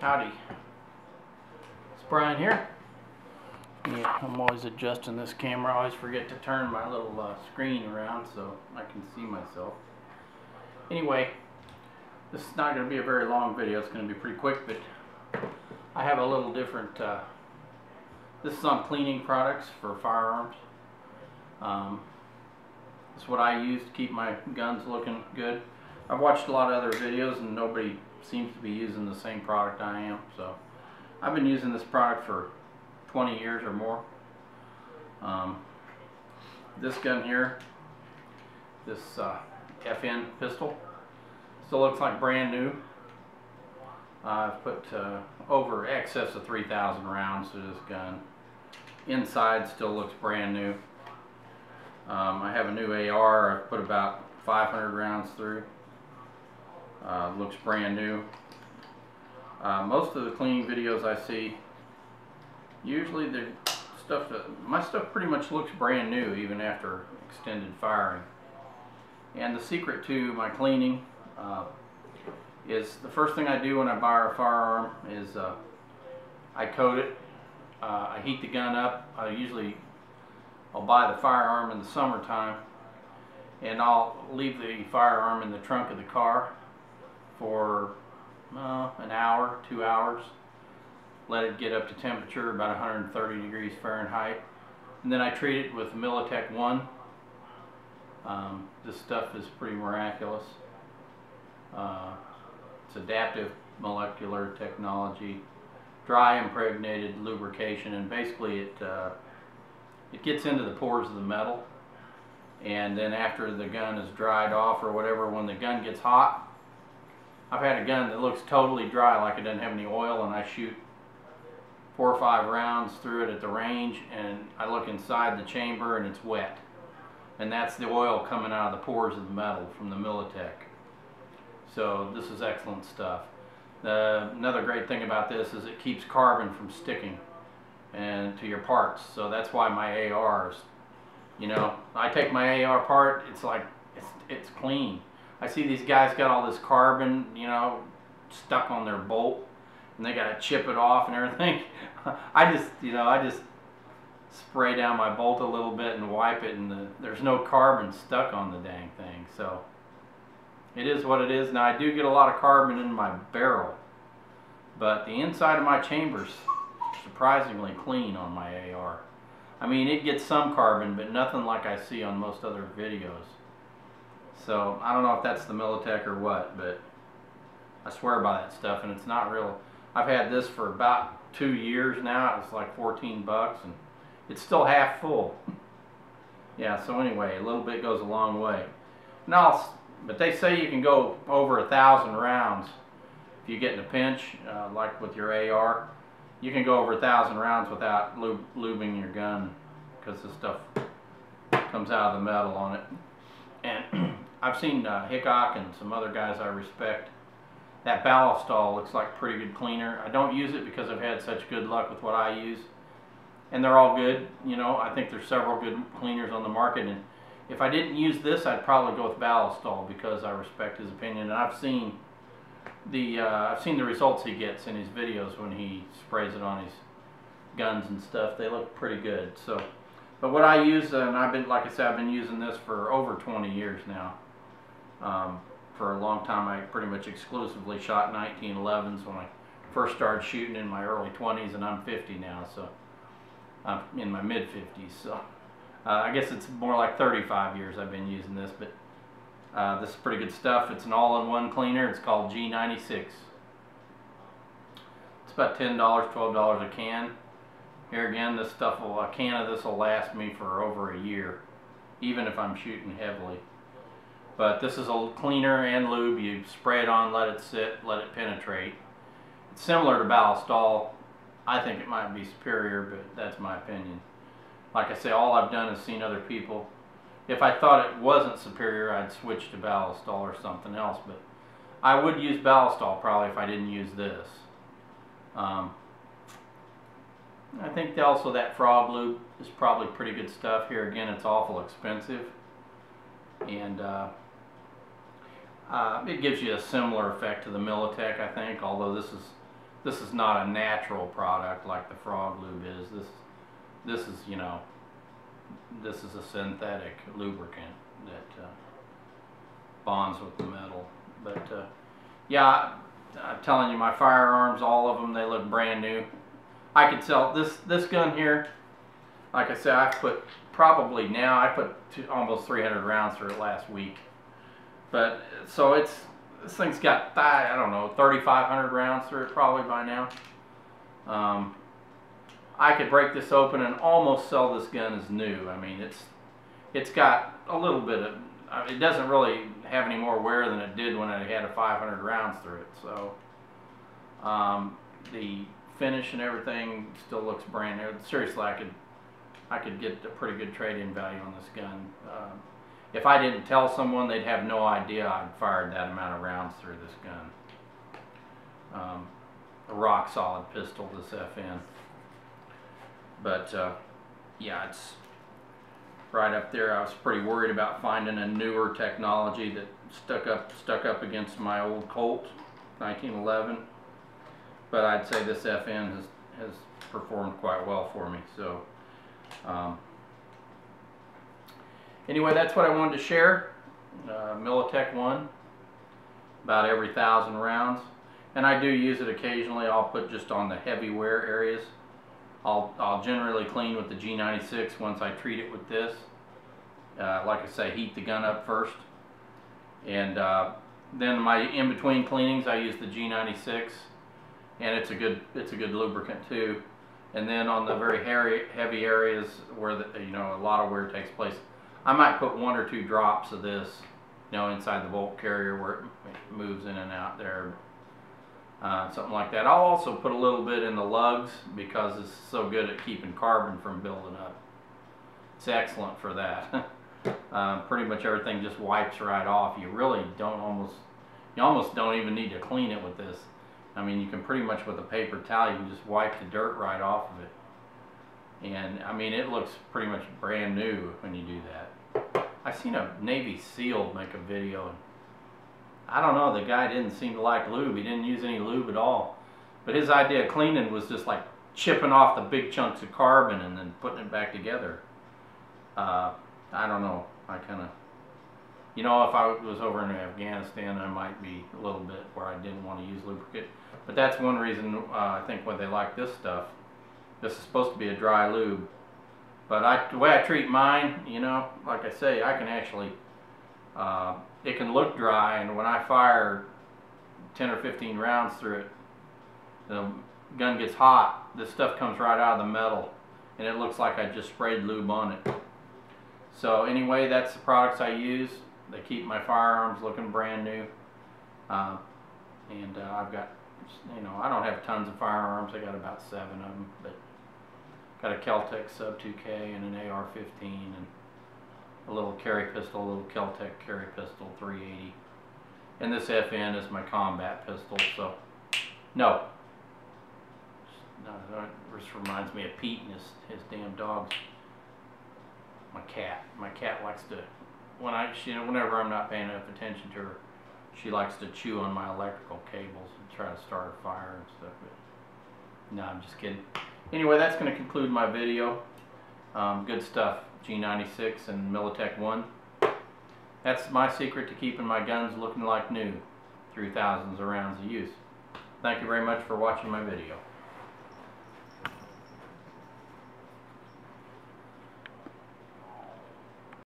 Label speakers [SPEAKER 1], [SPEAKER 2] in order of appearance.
[SPEAKER 1] Howdy. It's Brian here. Yeah, I'm always adjusting this camera. I always forget to turn my little screen around so I can see myself. Anyway, this is not going to be a very long video. It's going to be pretty quick, but I have a little different... this is on cleaning products for firearms. This is what I use to keep my guns looking good. I've watched a lot of other videos and nobody seems to be using the same product I am, so I've been using this product for 20 years or more. This gun here, this FN pistol, still looks like brand new. I've put over excess of 3,000 rounds to this gun. Inside still looks brand new. I have a new AR. I've put about 500 rounds through. Looks brand new. Most of the cleaning videos I see, usually the stuff my stuff pretty much looks brand new even after extended firing. And the secret to my cleaning is the first thing I do when I buy a firearm is I coat it. I heat the gun up. I'll buy the firearm in the summertime, and I'll leave the firearm in the trunk of the car for an hour, 2 hours. Let it get up to temperature, about 130 degrees Fahrenheit. And then I treat it with Militech 1. This stuff is pretty miraculous. It's adaptive molecular technology, dry impregnated lubrication, and basically it gets into the pores of the metal. And then after the gun is dried off or whatever, when the gun gets hot, I've had a gun that looks totally dry, like it doesn't have any oil, and I shoot 4 or 5 rounds through it at the range, and I look inside the chamber and it's wet. And that's the oil coming out of the pores of the metal from the Militech. So this is excellent stuff. Another great thing about this is it keeps carbon from sticking and to your parts. So that's why my ARs, you know, I take my AR apart, it's like it's clean. I see these guys got all this carbon, you know, stuck on their bolt, and they got to chip it off and everything. I just spray down my bolt a little bit and wipe it, and there's no carbon stuck on the dang thing. So it is what it is. Now I do get a lot of carbon in my barrel, but the inside of my chamber's surprisingly clean on my AR. I mean, it gets some carbon, but nothing like I see on most other videos. So I don't know if that's the Militech or what, but I swear by that stuff, and it's not real. I've had this for about 2 years now. It's like 14 bucks, and it's still half full. Yeah, so anyway, a little bit goes a long way. Now, but they say you can go over 1,000 rounds if you get in a pinch, like with your AR. You can go over 1,000 rounds without lubing your gun, because the stuff comes out of the metal on it. And I've seen Hickok and some other guys I respect. That Ballistol looks like a pretty good cleaner. I don't use it because I've had such good luck with what I use, and they're all good. You know, I think there's several good cleaners on the market, and if I didn't use this, I'd probably go with Ballistol because I respect his opinion, and I've seen the results he gets in his videos when he sprays it on his guns and stuff. They look pretty good. So, but what I use, and like I said, I've been using this for over 20 years now. For a long time, I pretty much exclusively shot 1911s when I first started shooting in my early 20s, and I'm 50 now, so I'm in my mid 50s. So I guess it's more like 35 years I've been using this, but this is pretty good stuff. It's an all-in-one cleaner. It's called G96. It's about $10, $12 a can. Here again, this stuff a can of this will last me for over a year, even if I'm shooting heavily. But this is a cleaner and lube. You spray it on, let it sit, let it penetrate. It's similar to Ballistol. I think it might be superior, but that's my opinion. Like I say, all I've done is seen other people. If I thought it wasn't superior, I'd switch to Ballistol or something else. But I would use Ballistol probably if I didn't use this. I think also that Frog lube is probably pretty good stuff. Here again, it's awful expensive, and it gives you a similar effect to the Militech, I think. Although this this is not a natural product like the frog lube is. This is, you know, this is a synthetic lubricant that bonds with the metal. But yeah, I'm telling you, my firearms, all of them, they look brand new. I could sell this gun here. Like I said, I put probably now I put almost 300 rounds through it last week. But so this thing's got, I don't know, 3,500 rounds through it probably by now. I could break this open and almost sell this gun as new. I mean, it's got a little bit of, it doesn't really have any more wear than it did when it had a 500 rounds through it. So the finish and everything still looks brand new. Seriously, I could get a pretty good trade-in value on this gun. If I didn't tell someone, they'd have no idea I'd fired that amount of rounds through this gun. A rock solid pistol, this FN. But yeah, it's right up there. I was pretty worried about finding a newer technology that stuck up against my old Colt 1911. But I'd say this FN has performed quite well for me. So anyway, that's what I wanted to share. Militech 1, about every 1,000 rounds. And I do use it occasionally. I'll put just on the heavy wear areas. I'll generally clean with the G96 once I treat it with this. Like I say, heat the gun up first. And then my in-between cleanings, I use the G96. And it's a good lubricant too. And then on the very heavy areas where you know, a lot of wear takes place, I might put 1 or 2 drops of this, you know, inside the bolt carrier where it moves in and out there, something like that. I'll also put a little bit in the lugs because it's so good at keeping carbon from building up. It's excellent for that. Pretty much everything just wipes right off. You really don't you almost don't even need to clean it with this. I mean, you can pretty much, with a paper towel, you can just wipe the dirt right off of it. And I mean, it looks pretty much brand new when you do that. I seen a Navy SEAL make a video, and I don't know, the guy didn't seem to like lube. He didn't use any lube at all. But his idea of cleaning was just like chipping off the big chunks of carbon and then putting it back together. I don't know. I kind of, you know, if I was over in Afghanistan, I might be a little bit where I didn't want to use lubricant. But that's one reason I think why they like this stuff. This is supposed to be a dry lube. But the way I treat mine, you know, like I say, I can actually, it can look dry, and when I fire 10 or 15 rounds through it, the gun gets hot, this stuff comes right out of the metal, and it looks like I just sprayed lube on it. So anyway, that's the products I use. They keep my firearms looking brand new. I've got, you know, I don't have tons of firearms. I got about 7 of them, but got a Keltec Sub 2K and an AR-15 and a little carry pistol, a little Keltec carry pistol 380. And this FN is my combat pistol. So, no, this reminds me of Pete and his damn dogs. My cat likes to, whenever I'm not paying enough attention to her, she likes to chew on my electrical cables and try to start a fire and stuff. But no, I'm just kidding. Anyway, that's going to conclude my video. Good stuff, G96 and Militech 1. That's my secret to keeping my guns looking like new through thousands of rounds of use. Thank you very much for watching my video.